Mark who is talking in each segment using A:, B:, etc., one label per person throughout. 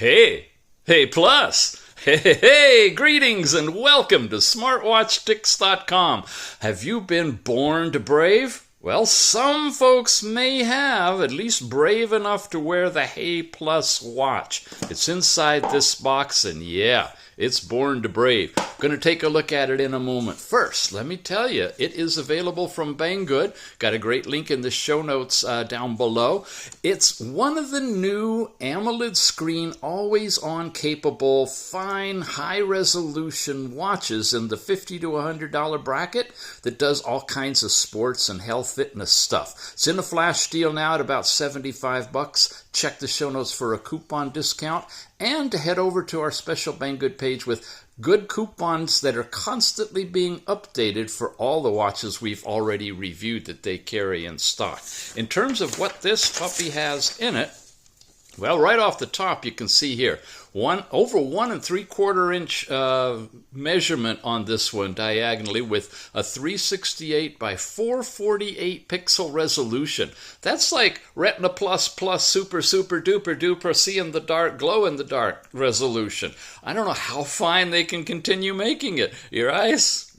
A: Hey plus! Hey, greetings and welcome to smartwatchtics.com. Have you been born to brave? Well, some folks may have, at least brave enough to wear the HEYPLUS watch. It's inside this box, and yeah, it's born to brave. Going to take a look at it in a moment. First, let me tell you, it is available from Banggood. Got a great link in the show notes down below. It's one of the new AMOLED screen, always-on capable, fine, high-resolution watches in the $50 to $100 bracket that does all kinds of sports and health fitness stuff. It's in a flash deal now at about $75. Check the show notes for a coupon discount and to head over to our special Banggood page with good coupons that are constantly being updated for all the watches we've already reviewed that they carry in stock. In terms of what this puppy has in it, well, right off the top you can see here, over 1 3/4 inch measurement on this one diagonally with a 368 by 448 pixel resolution. That's like Retina Plus Plus Super Duper Duper see in the dark, glow in the dark resolution. I don't know how fine they can continue making it. Your eyes?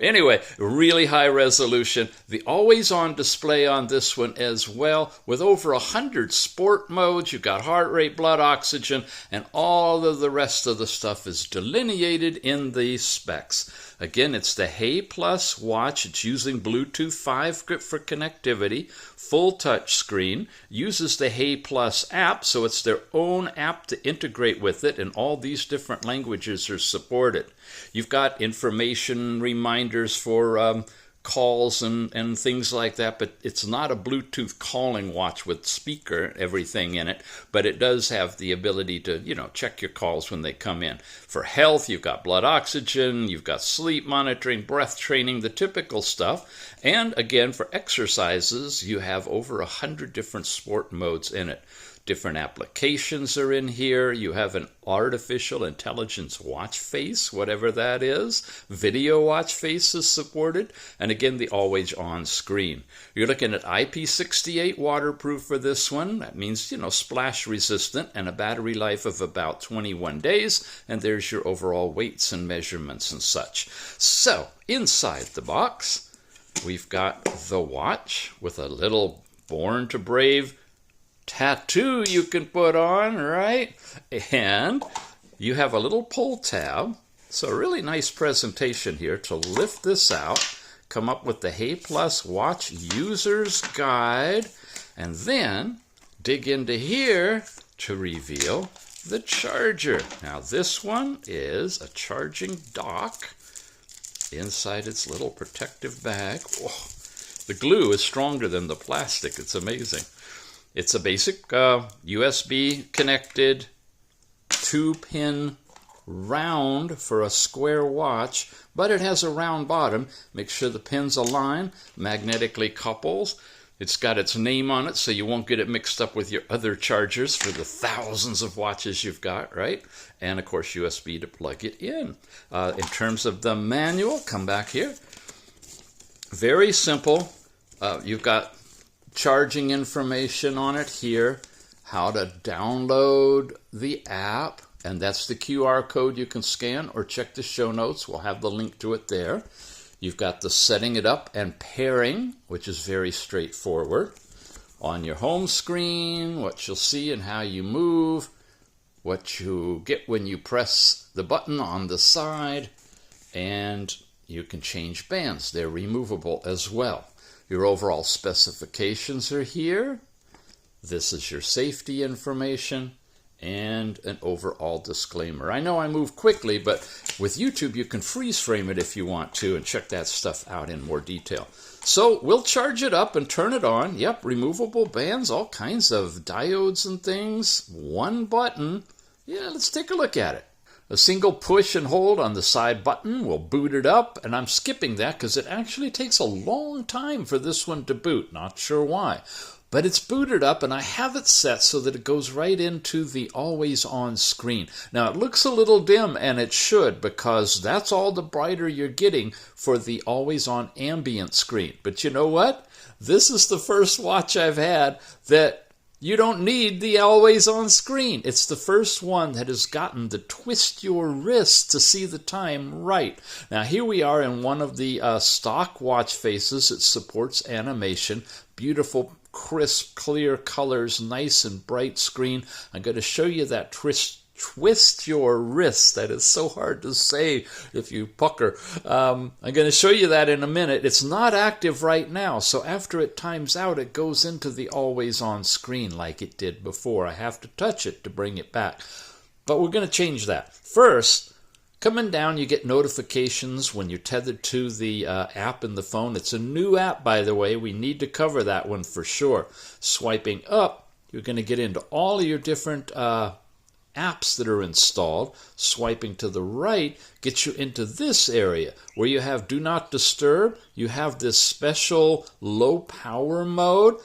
A: Anyway, really high resolution. The always-on display on this one as well, with over 100 sport modes. You've got heart rate, blood oxygen, and all of the rest of the stuff is delineated in the specs. Again, it's the HEYPLUS watch. It's using Bluetooth 5 for connectivity, full touch screen, uses the HEYPLUS app, so it's their own app to integrate with it, and all these different languages are supported. You've got information reminders for calls and things like that, but it's not a Bluetooth calling watch with speaker, everything in it, but it does have the ability to, check your calls when they come in. For health, you've got blood oxygen, you've got sleep monitoring, breath training, the typical stuff, and again, for exercises, you have over 100 different sport modes in it. Different applications are in here. You have an artificial intelligence watch face, whatever that is. Video watch face is supported. And again, the always-on screen. You're looking at IP68 waterproof for this one. That means, splash resistant and a battery life of about 21 days. And there's your overall weights and measurements and such. So, inside the box, we've got the watch with a little Born to Brave tattoo you can put on, right? And you have a little pull tab. So a really nice presentation here to lift this out, come up with the HEYPLUS Watch User's Guide, and then dig into here to reveal the charger. Now this one is a charging dock inside its little protective bag. Whoa. The glue is stronger than the plastic. It's amazing. It's a basic USB connected 2-pin round for a square watch, but it has a round bottom. Make sure the pins align, magnetically couples. It's got its name on it so you won't get it mixed up with your other chargers for the thousands of watches you've got, right? And of course USB to plug it in. In terms of the manual, come back here. Very simple. You've got charging information on it here, how to download the app, and that's the QR code you can scan or check the show notes. We'll have the link to it there. You've got the setting it up and pairing, which is very straightforward. On your home screen, what you'll see and how you move, what you get when you press the button on the side, and you can change bands. They're removable as well. Your overall specifications are here. This is your safety information and an overall disclaimer. I know I move quickly, but with YouTube you can freeze frame it if you want to and check that stuff out in more detail. So we'll charge it up and turn it on. Yep, removable bands, all kinds of diodes and things. One button. Yeah, let's take a look at it. A single push and hold on the side button will boot it up, and I'm skipping that because it actually takes a long time for this one to boot. Not sure why. But it's booted up, and I have it set so that it goes right into the always-on screen. Now, it looks a little dim, and it should, because that's all the brighter you're getting for the always-on ambient screen. But you know what? This is the first watch I've had that You don't need the always on screen. It's the first one that has gotten the twist your wrist to see the time right. Now here we are in one of the stock watch faces. It supports animation, beautiful, crisp, clear colors, nice and bright screen. I'm going to show you that twist your wrist. That is so hard to say if you pucker. I'm going to show you that in a minute. It's not active right now, so after it times out, it goes into the always on screen like it did before. I have to touch it to bring it back, but we're going to change that. First, coming down, you get notifications when you're tethered to the app in the phone. It's a new app, by the way. We need to cover that one for sure. Swiping up, you're going to get into all of your different apps that are installed. Swiping to the right gets you into this area where you have Do Not Disturb. You have this special low power mode,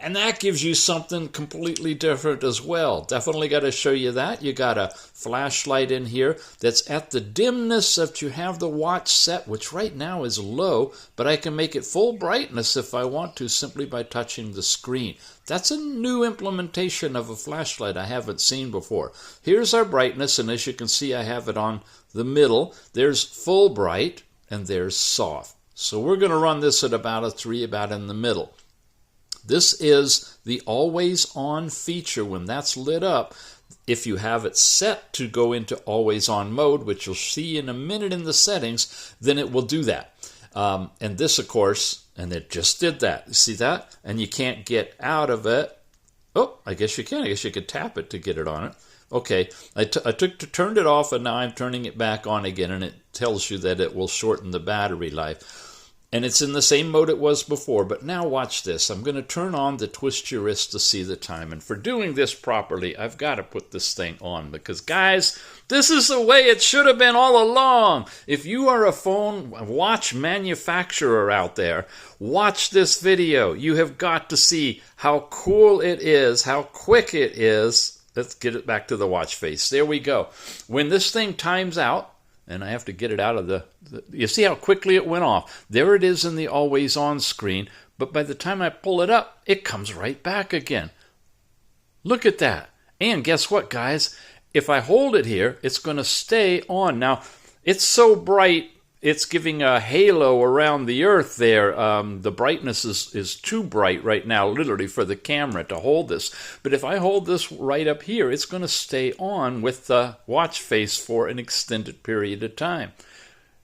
A: and that gives you something completely different as well. Definitely got to show you that. You got a flashlight in here that's at the dimness that you have the watch set, which right now is low, but I can make it full brightness if I want to simply by touching the screen. That's a new implementation of a flashlight I haven't seen before. Here's our brightness, and as you can see, I have it on the middle. There's full bright, and there's soft. So we're going to run this at about a 3, about in the middle. This is the always on feature. When that's lit up, if you have it set to go into always on mode, which you'll see in a minute in the settings, then it will do that. And this, of course, and it just did that. See that? And you can't get out of it. Oh, I guess you can. I guess you could tap it to get it on it. Okay, I turned it off, and now I'm turning it back on again, and it tells you that it will shorten the battery life. And it's in the same mode it was before, but now watch this. I'm going to turn on the twist your wrist to see the time. And for doing this properly, I've got to put this thing on because, guys, this is the way it should have been all along. If you are a watch manufacturer out there, watch this video. You have got to see how cool it is, how quick it is. Let's get it back to the watch face. There we go. When this thing times out, and I have to get it out of you see how quickly it went off. There it is in the always on screen, but by the time I pull it up, it comes right back again. Look at that. And guess what, guys? If I hold it here, it's going to stay on. Now, it's so bright, it's giving a halo around the earth there. The brightness is too bright right now, literally, for the camera to hold this. But if I hold this right up here, it's going to stay on with the watch face for an extended period of time.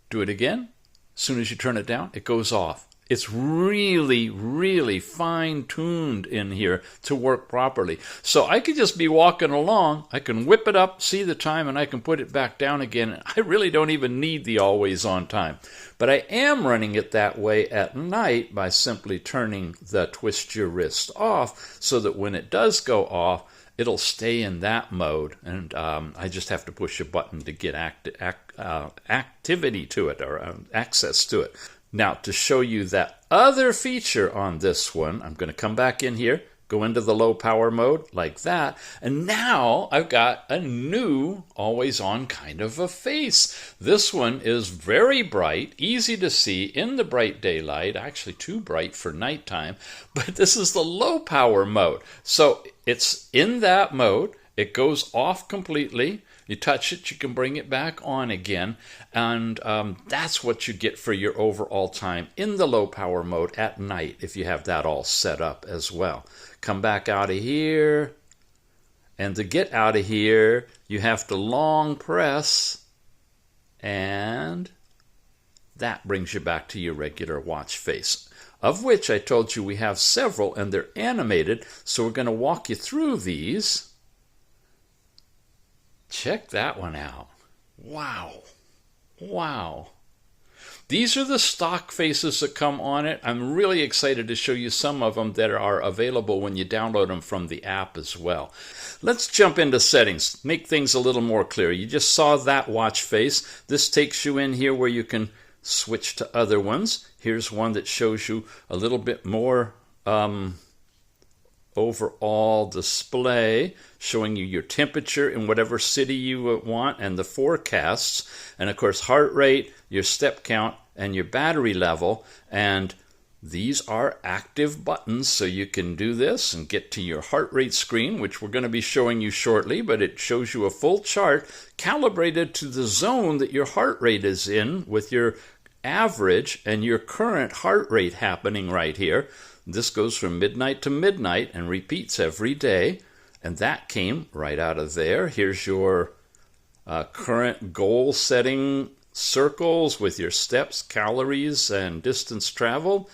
A: Do it again. As soon as you turn it down, it goes off. It's really, really fine-tuned in here to work properly. So I could just be walking along, I can whip it up, see the time, and I can put it back down again. I really don't even need the always-on time. But I am running it that way at night by simply turning the twist your wrist off so that when it does go off, it'll stay in that mode, and I just have to push a button to get activity to it, or access to it. Now, to show you that other feature on this one, I'm going to come back in here, go into the low power mode like that, and now I've got a new always on kind of a face. This one is very bright, easy to see in the bright daylight, actually too bright for nighttime, but this is the low power mode. So it's in that mode, it goes off completely. You touch it, you can bring it back on again, and that's what you get for your overall time in the low power mode at night if you have that all set up as well. Come back out of here, and to get out of here, you have to long press, and that brings you back to your regular watch face, of which I told you we have several, and they're animated, so we're going to walk you through these. Check that one out. Wow. Wow. These are the stock faces that come on it. I'm really excited to show you some of them that are available when you download them from the app as well. Let's jump into settings, make things a little more clear. You just saw that watch face. This takes you in here where you can switch to other ones. Here's one that shows you a little bit more overall display, showing you your temperature in whatever city you want and the forecasts, and of course heart rate, your step count, and your battery level. And these are active buttons, so you can do this and get to your heart rate screen, which we're going to be showing you shortly, but it shows you a full chart calibrated to the zone that your heart rate is in, with your average and your current heart rate happening right here. This goes from midnight to midnight and repeats every day, and that came right out of there. Here's your current goal setting circles with your steps, calories, and distance traveled.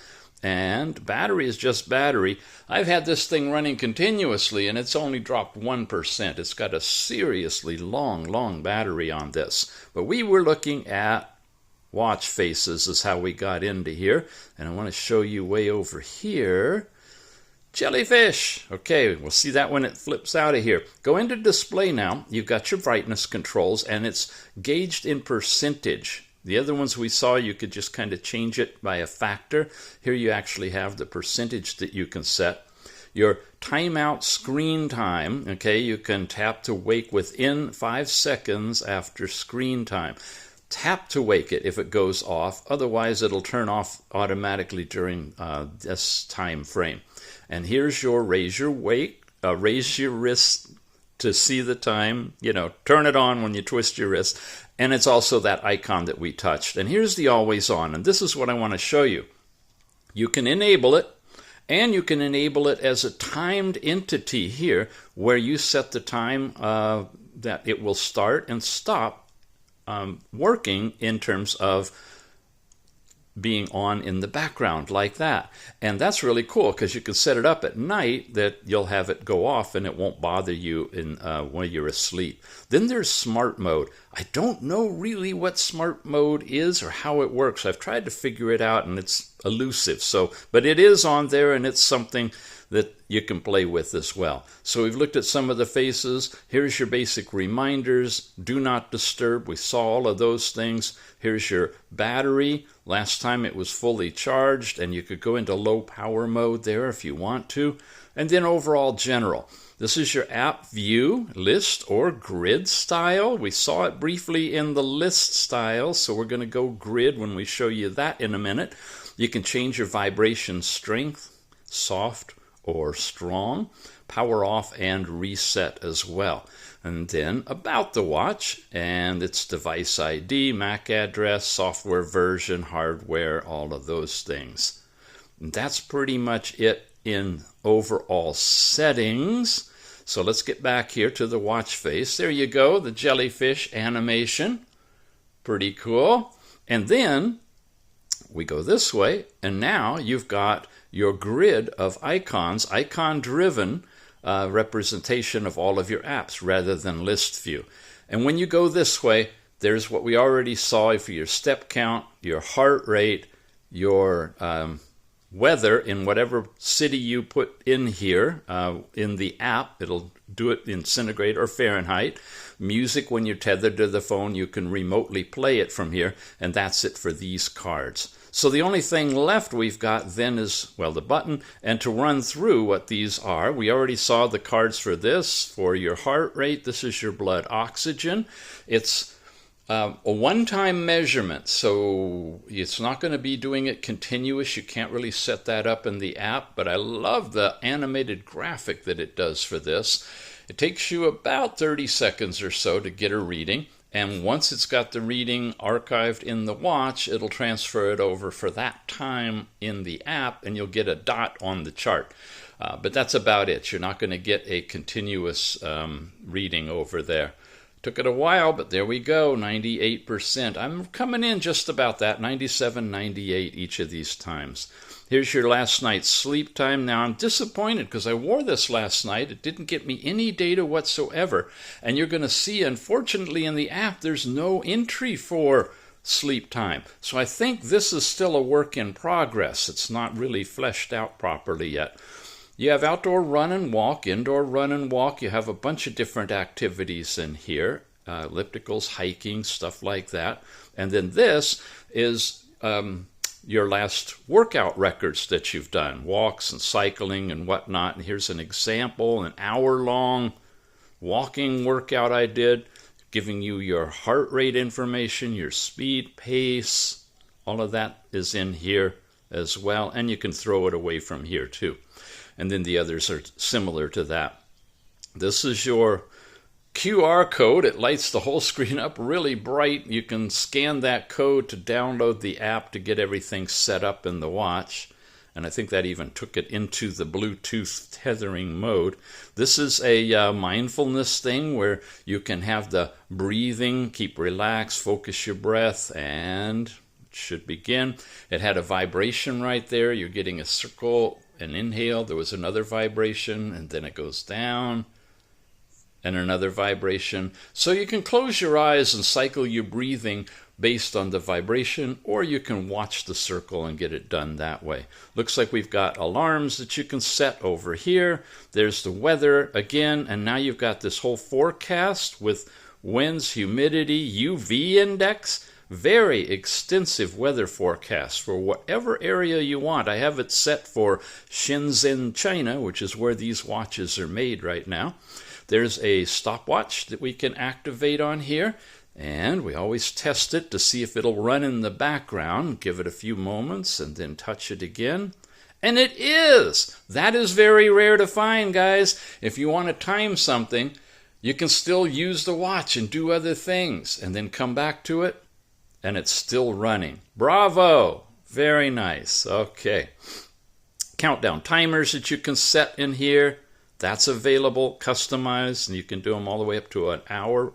A: And battery is just battery. I've had this thing running continuously and it's only dropped 1%. It's got a seriously long battery on this. But we were looking at watch faces is how we got into here. And I want to show you way over here. Jellyfish. Okay, we'll see that when it flips out of here. Go into display now. You've got your brightness controls and it's gauged in percentage. The other ones we saw, you could just kind of change it by a factor. Here you actually have the percentage that you can set. Your timeout screen time, okay, you can tap to wake within 5 seconds after screen time. Tap to wake it if it goes off. Otherwise, it'll turn off automatically during this time frame. And here's your raise your wrist to see the time. You know, turn it on when you twist your wrist. And it's also that icon that we touched. And here's the always on. And this is what I want to show you. You can enable it, and you can enable it as a timed entity here, where you set the time that it will start and stop working in terms of being on in the background like that. And that's really cool because you can set it up at night that you'll have it go off and it won't bother you when you're asleep. Then there's smart mode. I don't know really what smart mode is or how it works. I've tried to figure it out and it's elusive. But it is on there and it's something that you can play with as well. So we've looked at some of the faces. Here's your basic reminders. Do not disturb. We saw all of those things. Here's your battery. Last time it was fully charged, and you could go into low power mode there if you want to. And then overall general. This is your app view, list, or grid style. We saw it briefly in the list style, so we're going to go grid when we show you that in a minute. You can change your vibration strength, soft or strong, power off and reset as well. And then about the watch and its device ID, MAC address, software version, hardware, all of those things. And that's pretty much it in overall settings. So let's get back here to the watch face. There you go, the jellyfish animation. Pretty cool. And then we go this way, and now you've got your grid of icons, icon-driven representation of all of your apps rather than list view. And when you go this way, there's what we already saw for your step count, your heart rate, your weather in whatever city you put in here in the app. It'll do it in centigrade or Fahrenheit. Music, when you're tethered to the phone, you can remotely play it from here, and that's it for these cards. So the only thing left we've got then is, well, the button, and to run through what these are. We already saw the cards for this. For your heart rate, this is your blood oxygen. It's a one-time measurement, so it's not going to be doing it continuous. You can't really set that up in the app, but I love the animated graphic that it does for this. It takes you about 30 seconds or so to get a reading, and once it's got the reading archived in the watch, it'll transfer it over for that time in the app, and you'll get a dot on the chart. But that's about it. You're not going to get a continuous reading over there. Took it a while, but there we go, 98%. I'm coming in just about that, 97, 98 each of these times. Here's your last night's sleep time. Now, I'm disappointed because I wore this last night. It didn't get me any data whatsoever. And you're going to see, unfortunately, in the app, there's no entry for sleep time. So I think this is still a work in progress. It's not really fleshed out properly yet. You have outdoor run and walk, indoor run and walk. You have a bunch of different activities in here, ellipticals, hiking, stuff like that. And then this is your last workout records that you've done, walks and cycling and whatnot. And here's an example, an hour-long walking workout I did, giving you your heart rate information, your speed, pace, all of that is in here. as well, and you can throw it away from here too. And then the others are similar to that. This is your QR code. It lights the whole screen up really bright. You can scan that code to download the app to get everything set up in the watch. And I think that even took it into the Bluetooth tethering mode. This is a mindfulness thing where you can have the breathing, keep relaxed, focus your breath, and it should begin. It had a vibration right there. You're getting a circle, an inhale. There was another vibration, and then it goes down. And another vibration. So you can close your eyes and cycle your breathing based on the vibration, or you can watch the circle and get it done that way. Looks like we've got alarms that you can set over here. There's the weather again, and now you've got this whole forecast with winds, humidity, UV index. Very extensive weather forecast for whatever area you want. I have it set for Shenzhen, China, which is where these watches are made right now. There's a stopwatch that we can activate on here, and we always test it to see if it'll run in the background. Give it a few moments and then touch it again. And it is! That is very rare to find, guys. If you want to time something, you can still use the watch and do other things, and then come back to it, and it's still running. Bravo! Very nice. Okay. Countdown timers that you can set in here. That's available, customized, and you can do them all the way up to an hour.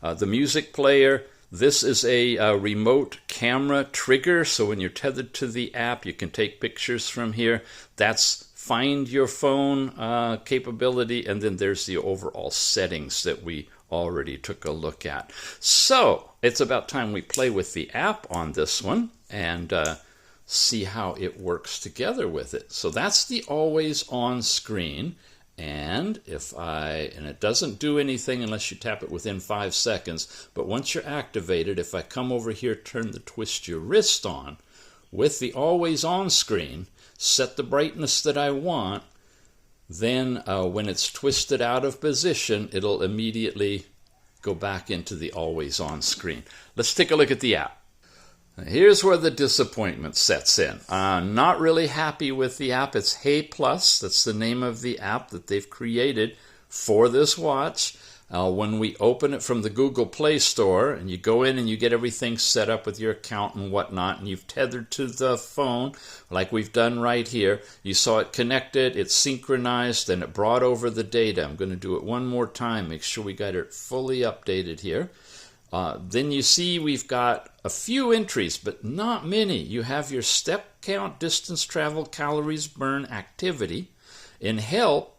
A: The music player, this is a remote camera trigger, so when you're tethered to the app, you can take pictures from here. That's find your phone capability, and then there's the overall settings that we already took a look at. So it's about time we play with the app on this one and see how it works together with it. So that's the always on screen. And it doesn't do anything unless you tap it within 5 seconds, but once you're activated, if I come over here, turn the twist your wrist on with the always on screen, set the brightness that I want, then when it's twisted out of position, it'll immediately go back into the always on screen. Let's take a look at the app. Here's where the disappointment sets in. Not really happy with the app. It's HEYPLUS. That's the name of the app that they've created for this watch. When we open it from the Google Play Store, and you go in and you get everything set up with your account and whatnot, and you've tethered to the phone like we've done right here. You saw it connected, it's synchronized, and it brought over the data. I'm going to do it one more time, make sure we got it fully updated here. Then you see we've got a few entries, but not many. You have your step count, distance traveled, calories burned, activity. In health,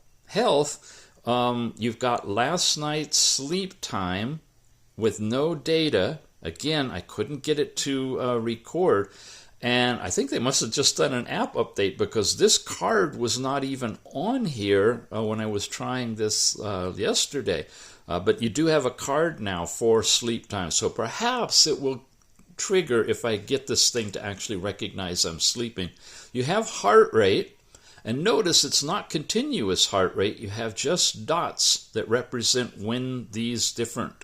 A: you've got last night's sleep time with no data. Again, I couldn't get it to record. And I think they must have just done an app update, because this card was not even on here when I was trying this yesterday. But you do have a card now for sleep time, so perhaps it will trigger if I get this thing to actually recognize I'm sleeping. You have heart rate, and notice it's not continuous heart rate. You have just dots that represent when these different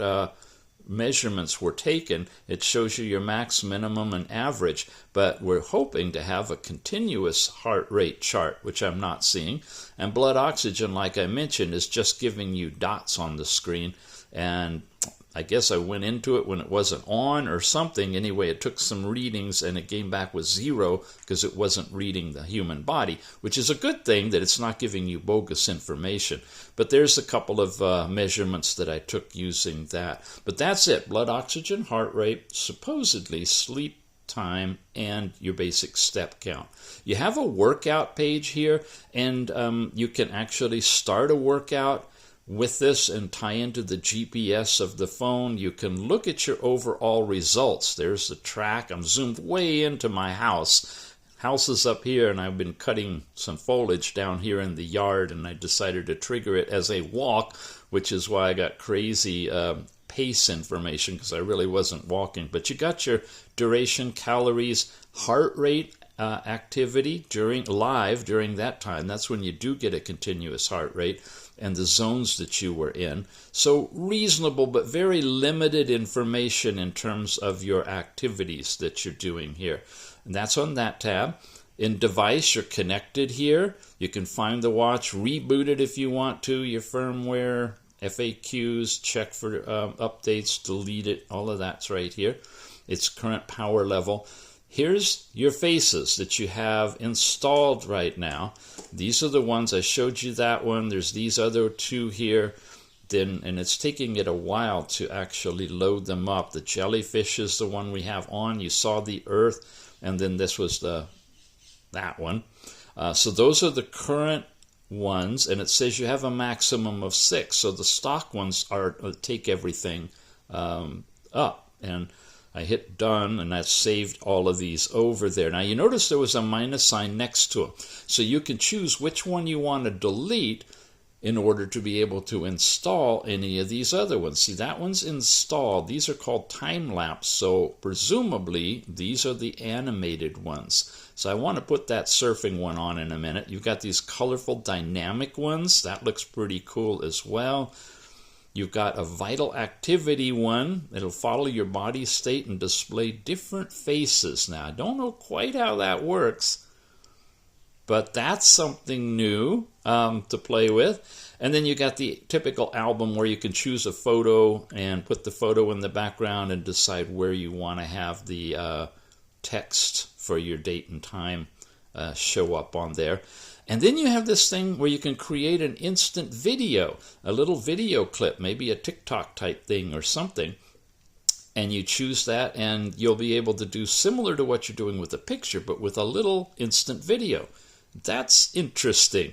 A: measurements were taken. It shows you your max, minimum, and average, but we're hoping to have a continuous heart rate chart, which I'm not seeing. And blood oxygen, like I mentioned, is just giving you dots on the screen, and I guess I went into it when it wasn't on or something. Anyway, it took some readings and it came back with 0 because it wasn't reading the human body, which is a good thing that it's not giving you bogus information. But there's a couple of measurements that I took using that. But that's it. Blood oxygen, heart rate, supposedly sleep time, and your basic step count. You have a workout page here, and you can actually start a workout with this and tie into the GPS of the phone. You can look at your overall results. There's the track. I'm zoomed way into my house. House is up here, and I've been cutting some foliage down here in the yard, and I decided to trigger it as a walk, which is why I got crazy pace information, because I really wasn't walking. But you got your duration, calories, heart rate, activity during that time. That's when you do get a continuous heart rate, and the zones that you were in. So reasonable, but very limited information in terms of your activities that you're doing here. and that's on that tab. In device, you're connected here. You can find the watch, reboot it if you want to, your firmware, FAQs, check for updates, delete it, all of that's right here. Its current power level. Here's your faces that you have installed right now. These are the ones I showed you, that one. There's these other two here. And it's taking it a while to actually load them up. The jellyfish is the one we have on. You saw the Earth, and then this was that one. So those are the current ones, and it says you have a maximum of 6. So the stock ones are take everything up. And I hit done, and that saved all of these over there. Now you notice there was a minus sign next to them. So you can choose which one you want to delete in order to be able to install any of these other ones. See, that one's installed. These are called Timelapse, so presumably these are the animated ones. So I want to put that surfing one on in a minute. You've got these colorful dynamic ones. That looks pretty cool as well. You've got a vital activity one. It'll follow your body state and display different faces. Now, I don't know quite how that works, but that's something new to play with. And then you got the typical album where you can choose a photo and put the photo in the background and decide where you want to have the text for your date and time show up on there. And then you have this thing where you can create an instant video, a little video clip, maybe a TikTok type thing or something. And you choose that, and you'll be able to do similar to what you're doing with a picture, but with a little instant video. That's interesting.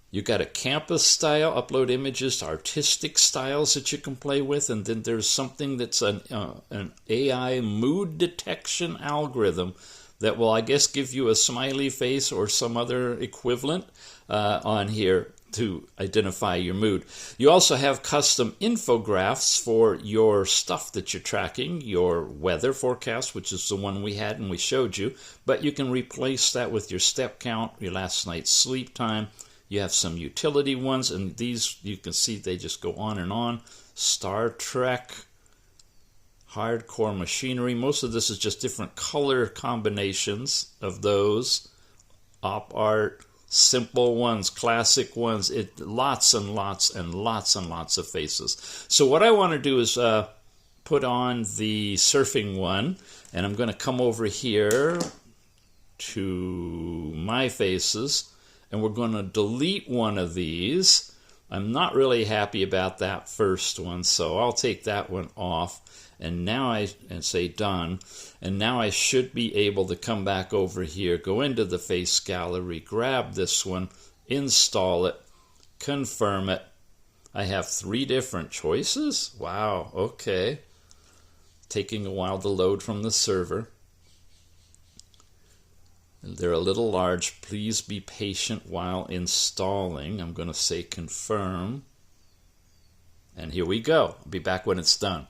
A: You've got a campus style, upload images to artistic styles that you can play with, and then there's something that's an AI mood detection algorithm that will, I guess, give you a smiley face or some other equivalent on here to identify your mood. You also have custom infographics for your stuff that you're tracking, your weather forecast, which is the one we had and we showed you, but you can replace that with your step count, your last night's sleep time. You have some utility ones, and these you can see they just go on and on. Star Trek, hardcore machinery. Most of this is just different color combinations of those. Op art, simple ones, classic ones. Lots and lots and lots and lots of faces. So what I want to do is put on the surfing one, and I'm going to come over here to my faces, and we're going to delete one of these. I'm not really happy about that first one, so I'll take that one off. And now I say done. And now I should be able to come back over here, go into the face gallery, grab this one, install it, confirm it. I have 3 different choices. Wow, okay. Taking a while to load from the server. They're a little large. Please be patient while installing. I'm going to say confirm. And here we go. I'll be back when it's done.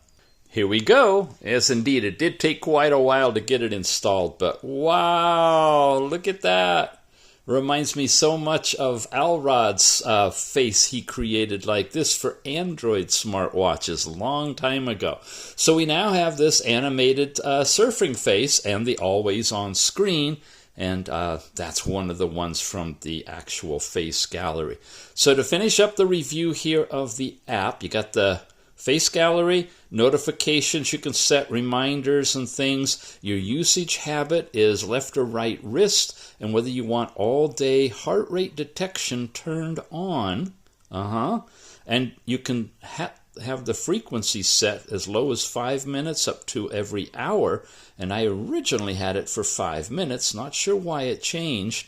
A: Here we go. Yes, indeed. It did take quite a while to get it installed, but wow, look at that. Reminds me so much of Alrod's face he created like this for Android smartwatches a long time ago. So we now have this animated surfing face and the always-on screen. And that's one of the ones from the actual face gallery. So to finish up the review here of the app, you got the face gallery, notifications, you can set reminders and things. Your usage habit is left or right wrist, and whether you want all day heart rate detection turned on. And you can have the frequency set as low as 5 minutes up to every hour. And I originally had it for 5 minutes, not sure why it changed.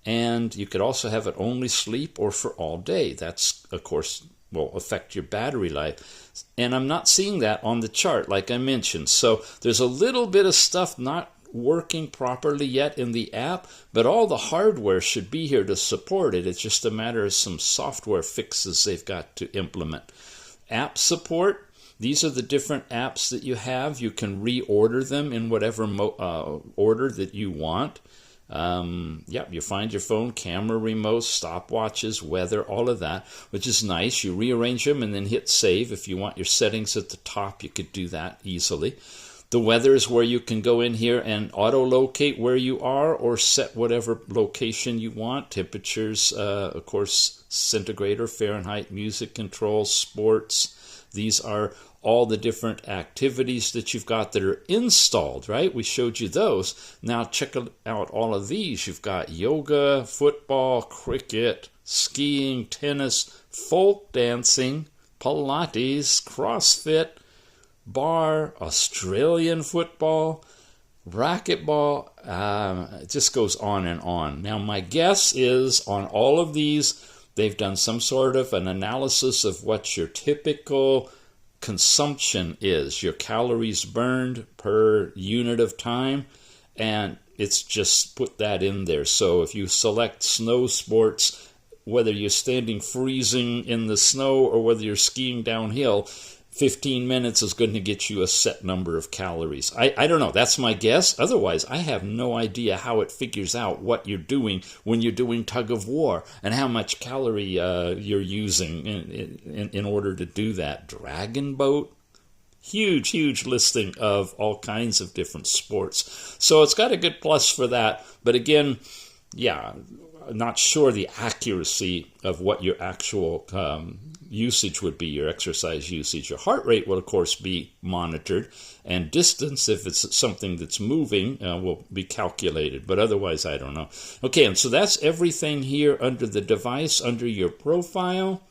A: And you could also have it only sleep or for all day. That's, of course, will affect your battery life. And I'm not seeing that on the chart, like I mentioned. So there's a little bit of stuff not working properly yet in the app, but all the hardware should be here to support it. It's just a matter of some software fixes they've got to implement. App support. These are the different apps that you have. You can reorder them in whatever order that you want. You find your phone, camera remote, stopwatches, weather, all of that, which is nice. You rearrange them and then hit save. If you want your settings at the top, you could do that easily. The weather is where you can go in here and auto-locate where you are or set whatever location you want. Temperatures, of course, centigrade or Fahrenheit, music control, sports. These are all the different activities that you've got that are installed, right? We showed you those. Now check out all of these. You've got yoga, football, cricket, skiing, tennis, folk dancing, Pilates, CrossFit, bar, Australian football, racquetball. It just goes on and on. Now my guess is on all of these, they've done some sort of an analysis of what your typical consumption is, your calories burned per unit of time, and it's just put that in there. So if you select snow sports, whether you're standing freezing in the snow or whether you're skiing downhill, 15 minutes is going to get you a set number of calories. I don't know. That's my guess. Otherwise, I have no idea how it figures out what you're doing when you're doing tug of war and how much calorie you're using in order to do that. Dragon boat? Huge listing of all kinds of different sports. So it's got a good plus for that. But again, yeah, not sure the accuracy of what your actual usage would be, your exercise usage. Your heart rate will, of course, be monitored, and distance, if it's something that's moving, will be calculated. But otherwise, I don't know. Okay, and so that's everything here under the device, under your profile.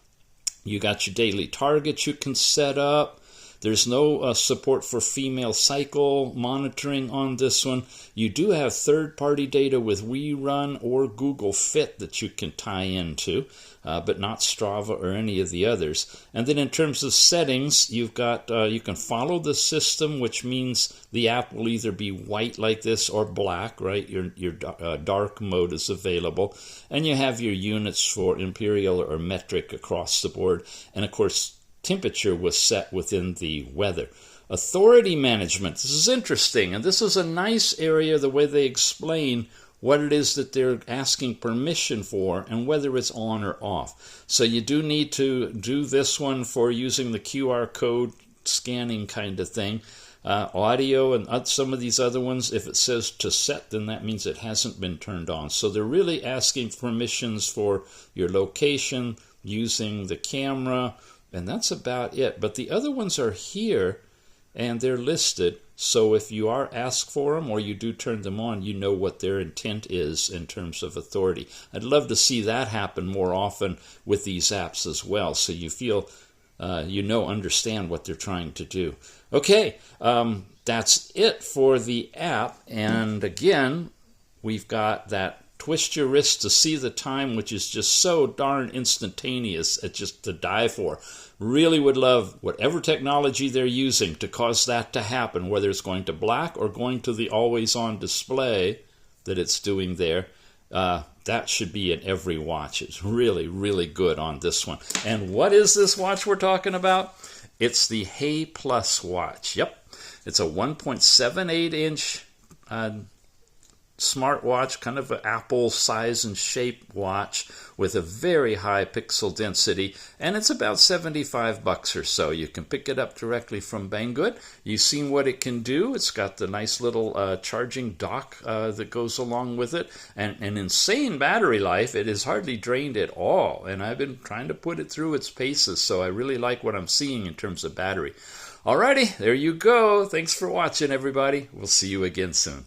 A: You got your daily targets you can set up. There's no support for female cycle monitoring on this one. You do have third-party data with WeRun or Google Fit that you can tie into, but not Strava or any of the others. And then in terms of settings, you've got you can follow the system, which means the app will either be white like this or black, right? Your dark mode is available. And you have your units for imperial or metric across the board. And of course, temperature was set within the weather. Authority management. This is interesting, and this is a nice area, the way they explain what it is that they're asking permission for and whether it's on or off. So you do need to do this one for using the QR code scanning kind of thing. Audio and some of these other ones, if it says to set, then that means it hasn't been turned on. So they're really asking permissions for your location, using the camera, and that's about it. But the other ones are here, and they're listed. So if you are asked for them or you do turn them on, you know what their intent is in terms of authority. I'd love to see that happen more often with these apps as well, so you feel understand what they're trying to do. Okay, that's it for the app. And again, we've got that twist your wrist to see the time, which is just so darn instantaneous. It's just to die for. Really would love whatever technology they're using to cause that to happen, whether it's going to black or going to the always-on display that it's doing there. That should be in every watch. It's really good on this one. And what is this watch we're talking about? It's the HEYPLUS Watch. Yep, it's a 1.78-inch smartwatch, kind of an Apple size and shape watch with a very high pixel density, and it's about $75 or so. You can pick it up directly from Banggood. You've seen what it can do. It's got the nice little charging dock that goes along with it, and an insane battery life. It is hardly drained at all, and I've been trying to put it through its paces, so I really like what I'm seeing in terms of battery. Alrighty, there you go. Thanks for watching, everybody. We'll see you again soon.